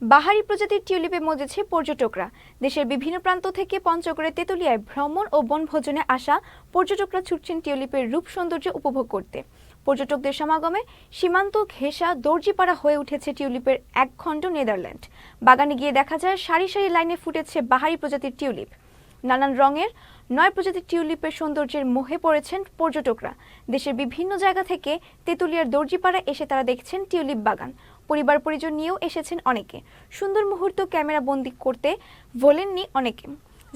বাহারি প্রজাতির টিউলিপে মজেছে পর্যটকরা। দেশের বিভিন্ন প্রান্ত থেকে পঞ্চগড়ের তেঁতুলিয়ায় ভ্রমণ ও বনভোজনে আসা পর্যটকরা ছুটছেন টিউলিপের রূপ সৌন্দর্য উপভোগ করতে। পর্যটকদের সমাগমে সীমান্ত ঘেঁষা দর্জিপাড়া হয়ে উঠেছে টিউলিপের একখণ্ড নেদারল্যান্ড। বাগানে গিয়ে দেখা যায় সারি সারি লাইনে ফুটেছে বাহারি প্রজাতির টিউলিপ। নানান রঙের 9 প্রজাতির টিউলিপের সৌন্দর্যের মোহে পড়েছেন পর্যটকরা। দেশের বিভিন্ন জায়গা থেকে তেঁতুলিয়ার দর্জিপাড়া এসে তারা দেখছেন টিউলিপ বাগান। পরিবার পরিজন নিয়েও এসেছেন অনেকে। সুন্দর মুহূর্ত ক্যামেরা বন্দি করতে ভোলেননি অনেকে।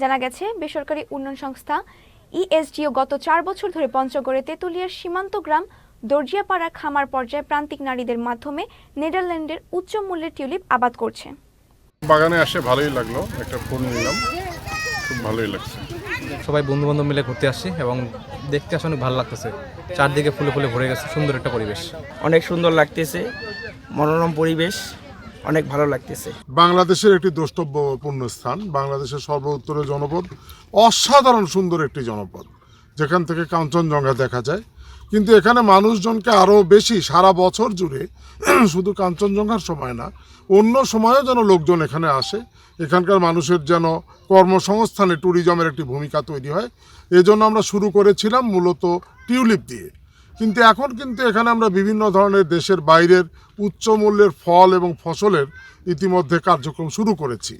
জানা গেছে বেসরকারি উন্নয়ন সংস্থা ইএসডিও গত 4 বছর ধরে পঞ্চগড়ে তেঁতুলিয়ার সীমান্ত গ্রাম দর্জিয়াপাড়া খামার পর্যায়ে প্রান্তিক নারীদের মাধ্যমে নেদারল্যান্ডের উচ্চ মূল্যের টিউলিপ আবাদ করছে। বাগানে আসে ভালোই লাগলো, একটা ফুল নিলাম, খুব ভালোই লাগছে। সবাই বন্ধু বান্ধব মিলে ঘুরতে আসছি এবং দেখতে আসলে অনেক ভালো লাগতেছে। চারদিকে ফুলে ফুলে ভরে গেছে, সুন্দর একটা পরিবেশ। অনেক সুন্দর লাগতেছে, মনোরম পরিবেশ, অনেক ভালো লাগতেছে। বাংলাদেশের একটি দ্রষ্টব্যপূর্ণ স্থান, বাংলাদেশের সর্বোত্তরের জনপদ, অসাধারণ সুন্দর একটি জনপদ যেখান থেকে কাঞ্চনজঙ্ঘা দেখা যায়। কিন্তু এখানে মানুষজনকে আরও বেশি সারা বছর জুড়ে শুধু কাঞ্চনজঙ্ঘার সময় না, অন্য সময়েও যেন লোকজন এখানে আসে। এখানকার মানুষের যেন কর্মসংস্থানে ট্যুরিজমের একটি ভূমিকা তৈরি হয়। এজন্য আমরা শুরু করেছিলাম মূলত টিউলিপ দিয়ে। কিন্তু এখন এখানে আমরা বিভিন্ন ধরনের দেশের বাইরের উচ্চ মূল্যের ফল এবং ফসলের ইতিমধ্যে কার্যক্রম শুরু করেছি।